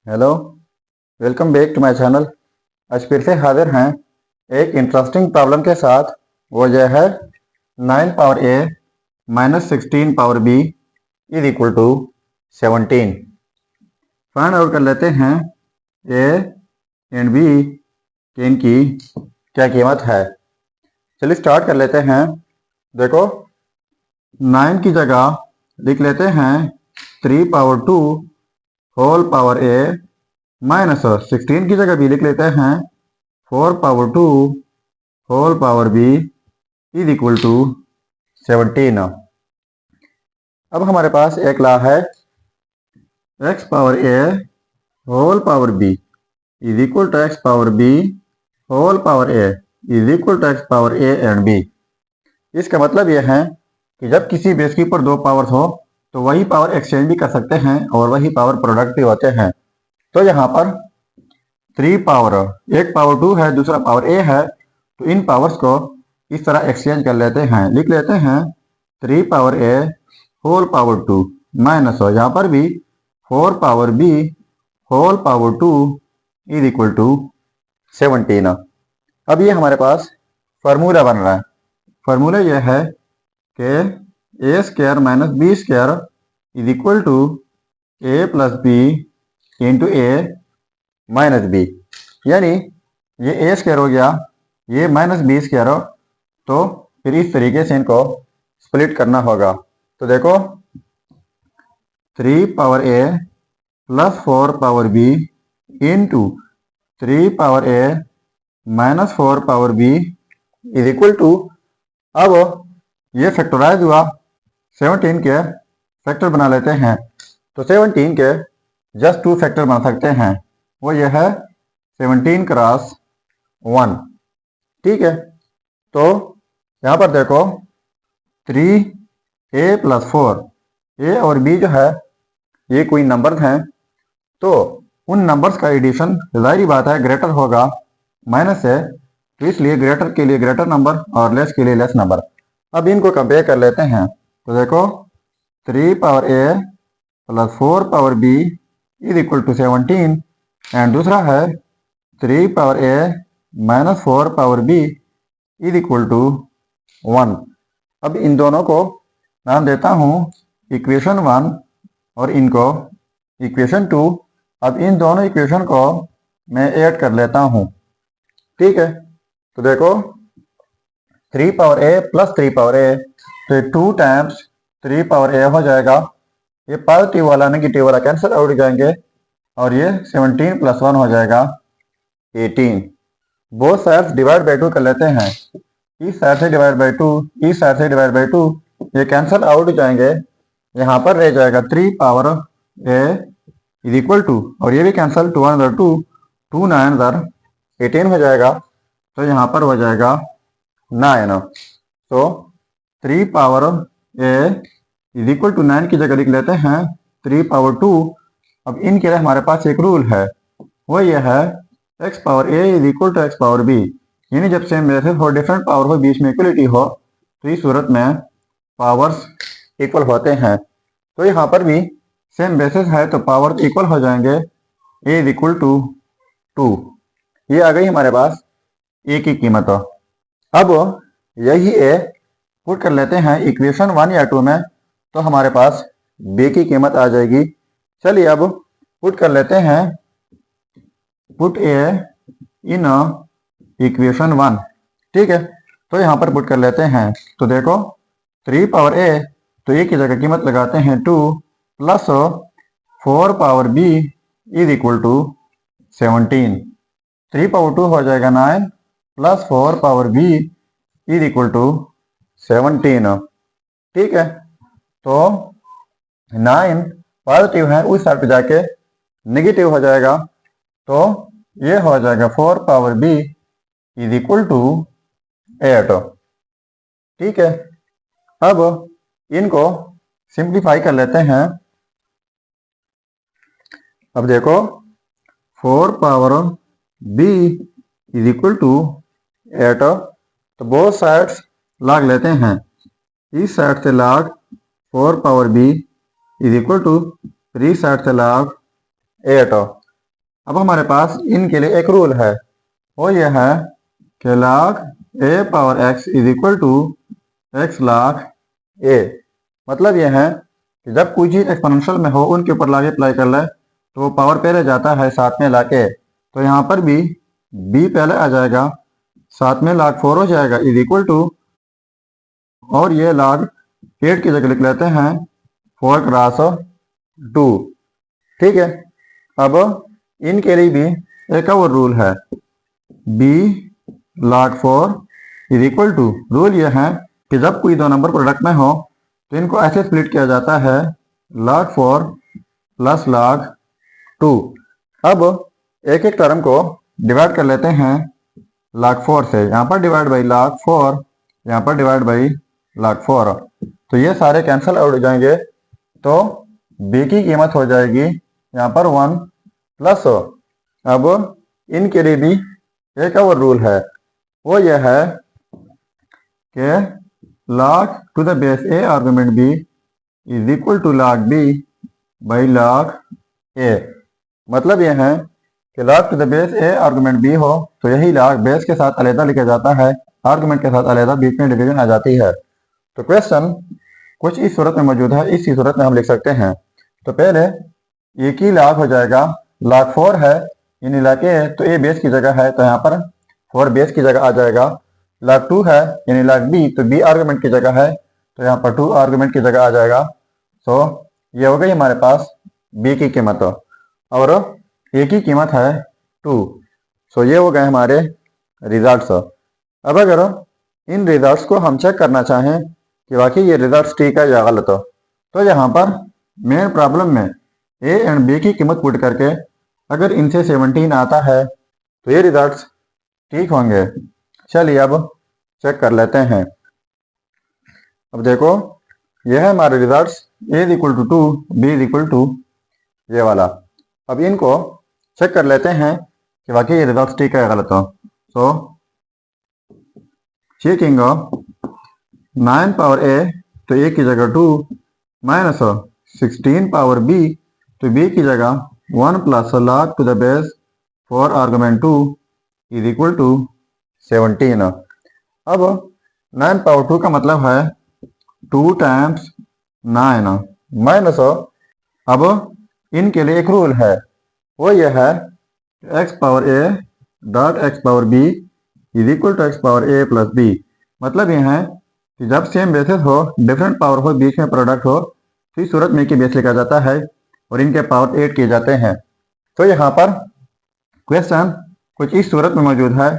Hello, welcome back to my channel. आज फिर से हाजिर हैं एक इंटरेस्टिंग प्रॉब्लम के साथ। वो यह है 9 power a minus 16 power b is equal to 17। Find out कर लेते हैं ए एंड बी की इनकी क्या कीमत है। चलिए स्टार्ट कर लेते हैं। देखो, 9 की जगह लिख लेते हैं 3 power 2 whole power a minus 16 की जगह भी लिख लेते हैं 4 power 2 whole power b is equal to 17। अब हमारे पास एक लॉ है x power a whole power b is equal to x power b whole power a is equal to x power a and b. इसका मतलब यह है कि जब किसी बेस के ऊपर दो पावर्स हो तो वही पावर एक्सचेंज भी कर सकते हैं और वही पावर प्रोडक्ट भी होते हैं। तो यहाँ पर 3 पावर, एक पावर 2 है, दूसरा पावर ए है, तो इन पावर्स को इस तरह एक्सचेंज कर लेते हैं। लिख लेते हैं 3 power a whole power 2 minus हो यहाँ पर भी 4 power b whole power 2 is equal to 17। अब ये हमारे पास फार्मूला बन रहा है। फार्मूला यह है कि A square minus B square is equal to A plus B into A minus B, यानी ये ए स्क्वायर हो गया, ये माइनस बी स्क्वायर हो, तो फिर इस तरीके से इनको स्प्लिट करना होगा। तो देखो 3 power a plus 4 power b into 3 power a minus 4 power b is equal to, अब ये फैक्टराइज हुआ, 17 के फैक्टर बना लेते हैं। तो 17 के जस्ट 2 फैक्टर बना सकते हैं, वो ये है 17 क्रॉस 1। ठीक है, तो यहाँ पर देखो 3a प्लस 4, ए और बी जो है ये कोई नंबर्स हैं, तो उन नंबर्स का एडिशन जाहिर बात है ग्रेटर होगा माइनस से, तो इसलिए ग्रेटर के लिए ग्रेटर नंबर और लेस के लिए लेस नंबर। अब इनको कंपेयर कर लेते हैं। तो देखो 3 power a plus 4 power b is equal to 17 and दूसरा है 3 power a minus 4 power b is equal to 1। अब इन दोनों को नाम देता हूँ इक्वेशन 1 और इनको इक्वेशन 2। अब इन दोनों इक्वेशन को मैं ऐड कर लेता हूँ। ठीक है, तो देखो 3 पावर ए प्लस 3 पावर ए, तो 2 टाइम्स 3 पावर ए हो जाएगा, ये पॉजिटिव वाला नेगेटिव वाला कैंसिल आउट हो जाएंगे और ये 17 प्लस 1 हो जाएगा 18। बोथ साइड्स डिवाइड बाई 2 कर लेते हैं, इस साइड से डिवाइड बाई 2, इस साइड से डिवाइड बाई 2, ये कैंसिल आउट हो जाएंगे। यहाँ पर रह जाएगा 3 power a is equal to, और ये भी कैंसिल, 2 1 2, 2 9 18 हो जाएगा, तो यहाँ पर हो जाएगा 9। तो 3 power a is equal to 9 की जगह लिख लेते हैं 3 पावर 2। अब इनके लिए हमारे पास एक रूल है, वो ये है x power a is equal to x power b, यानी जब सेम बेसिस हो, डिफरेंट पावर हो, बीच में इक्वलिटी हो, तो इस सूरत में पावर्स इक्वल होते हैं। तो यहाँ पर भी सेम बेसिस है तो पावर्स इक्वल हो जाएंगे, a इज इक्वल टू 2। ये आ गई हमारे पास a की कीमत। अब यही a पुट कर लेते हैं इक्वेशन 1 या 2 में, तो हमारे पास b की कीमत आ जाएगी। चलिए अब पुट कर लेते हैं, पुट ए इन इक्वेशन 1। ठीक है, तो यहाँ पर पुट कर लेते हैं। तो देखो 3 पावर ए, तो ए की जगह कीमत लगाते हैं 2 plus 4 power b is equal to 17। 3 power 2 हो जाएगा 9 plus 4 power b is equal to 17। ठीक है, तो 9 पॉजिटिव है, उस साइड पे जाके नेगेटिव हो जाएगा, तो ये हो जाएगा 4 power b is equal to 8। ठीक है, अब इनको सिंप्लीफाई कर लेते हैं। अब देखो 4 power b is equal to 8, तो बोथ साइड्स लॉग लेते हैं, इस साइड से log 4 power b is equal to 3 side से लॉग 8। अब हमारे पास इनके लिए एक रूल है, वो ये है कि log a power x is equal to x log a। मतलब ये है कि जब कोई चीज़ एक्सपोनेंशियल में हो उनके ऊपर log अप्लाई कर ले तो वो पावर पहले जाता है साथ में लाके, तो यहाँ पर भी b पहले आ जाएगा, साथ में log 4 हो जाएगा इज इक्वल टू, और ये log 8 की जगह लिख लेते हैं 4 क्रॉस 2। ठीक है, अब इनके लिए भी एक और रूल है, b log 4 is equal to, rule ये है कि जब कोई दो नंबर प्रोडक्ट में हो तो इनको ऐसे स्प्लिट किया जाता है log 4 प्लस log 2। अब एक एक टर्म को डिवाइड कर लेते हैं log 4 से, यहाँ पर डिवाइड बाई log 4, यहाँ पर डिवाइड बाई log 4, तो ये सारे कैंसिल आउट हो जाएंगे, तो b की कीमत हो जाएगी यहाँ पर 1 प्लस। अब इनके लिए भी एक और रूल है, वो ये है कि log to the base a argument b is equal to log b by log a। मतलब ये है कि log to the base a argument b हो तो यही log बेस के साथ अलग लिखा जाता है, आर्गुमेंट के साथ अलग, बीच में डिवीजन आ जाती है। तो क्वेश्चन कुछ इस सूरत में मौजूद है, इसी सूरत में हम लिख सकते हैं। तो पहले एक ही log हो जाएगा, log 4 है यानी log a, तो a बेस की जगह है तो यहाँ पर 4 बेस की जगह आ जाएगा। log 2 है यानी log b, तो b आर्गुमेंट की जगह है तो यहाँ पर 2 आर्गुमेंट की जगह आ जाएगा। सो ये हो गई हमारे पास b की कीमत, और a की कीमत है 2। सो ये हो गए हमारे रिजल्ट्स। अब अगर इन रिजल्ट्स को हम चेक करना चाहें कि वाकई ये रिजल्ट्स ठीक है या गलत, तो यहाँ पर मेन प्रॉब्लम में a एंड b की कीमत पुट करके अगर इनसे 17 आता है तो ये रिजल्ट्स ठीक होंगे। चलिए अब चेक कर लेते हैं। अब देखो ये है हमारे results, a is equal to 2, b is equal to ये वाला। अब इनको चेक कर लेते हैं कि वाकई ये रिजल्ट्स ठीक है या गलत हो। सो चेकिंग 9 पावर a, तो a की जगह 2, माइनस 16 पावर b, तो b की जगह 1 plus log to the base 4 argument 2 is equal to 17। अब 9 पावर 2 का मतलब है 2 टाइम्स 9 माइनस, अब इनके लिए एक रूल है, वो ये है x power a dot x power b is equal to x power a plus b। मतलब ये है कि जब सेम बेसिस हो, डिफरेंट पावर हो, बीच में प्रोडक्ट हो, तो इस सूरत में की बेस लिखा जाता है और इनके पावर 8 किए जाते हैं। तो यहाँ पर क्वेश्चन कुछ इस सूरत में मौजूद है,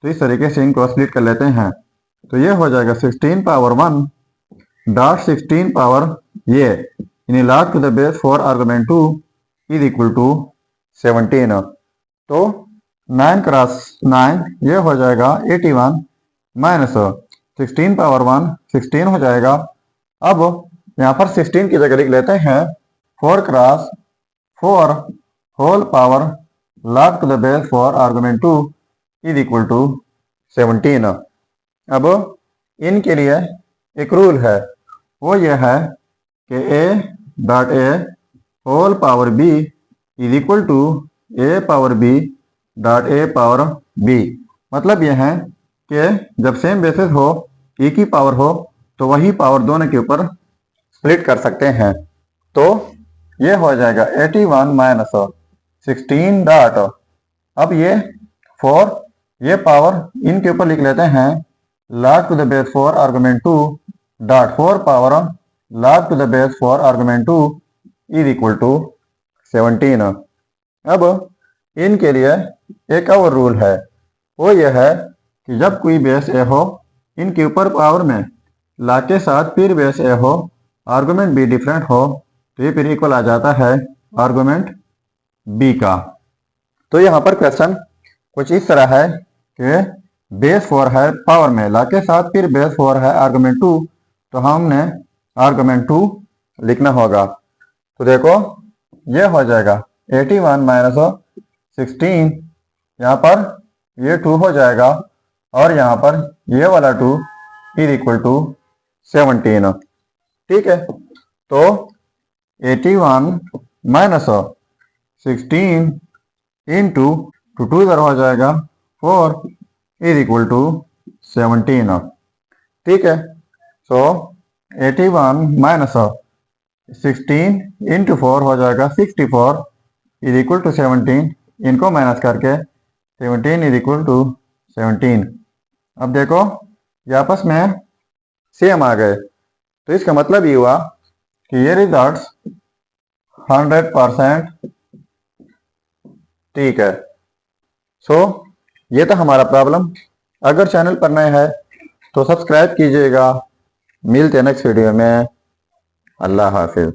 तो इस तरीके से इनको स्प्लिट कर लेते हैं। तो ये हो जाएगा 16 पावर 1 डॉट 16 पावर ये यानी log to the base 4 argument 2 is equal to 17। तो 9 क्रॉस 9 ये हो जाएगा 81, माइनस 16 पावर 1 16 हो जाएगा। अब यहाँ पर 16 की जगह लिख लेते हैं 4 cross 4 whole power log to the base 4 argument 2 is equal to 17। अब इनके लिए एक रूल है, वो ये है कि a dot a whole power b is equal to a power b dot a power b। मतलब यह है कि जब सेम बेसिस हो, एक ही पावर हो, तो वही पावर दोनों के ऊपर स्प्लिट कर सकते हैं। तो ये हो जाएगा 81 माइनस 16 डॉट, अब ये 4 ये पावर इनके ऊपर लिख लेते हैं log to the base 4 argument 2 dot 4 power log to the base 4 argument 2 is equal to 17। अब इनके लिए एक और रूल है, वो ये है कि जब कोई बेस ए हो, इनके ऊपर पावर में log के साथ फिर बेस ए हो, आर्गुमेंट भी डिफरेंट हो, तो ये फिर इक्वल आ जाता है आर्गुमेंट बी का। तो यहाँ पर क्वेश्चन कुछ इस तरह है कि बेस 4 है पावर में, log के साथ फिर बेस 4 है आर्गुमेंट 2, तो हमने आर्गुमेंट 2 लिखना होगा। तो देखो ये हो जाएगा 81 माइनस 16, यहाँ पर ये 2 हो जाएगा और यहाँ पर ये वाला 2 इज इक्वल टू 17। ठीक है, तो 81 माइनस 16 इंटू टू इधर हो जाएगा 4 इज इक्वल टू 17। ठीक है, सो 81 माइनस 16 इंटू 4 हो जाएगा 64 इज इक्वल टू 17। इनको माइनस करके 17 इज इक्वल टू 17। अब देखो ये आपस में सेम आ गए, तो इसका मतलब ये हुआ कि ये रिजल्ट्स 100% ठीक है। सो ये था हमारा प्रॉब्लम। अगर चैनल पर नए हैं तो सब्सक्राइब कीजिएगा। मिलते हैं नेक्स्ट वीडियो में। अल्लाह हाफिज।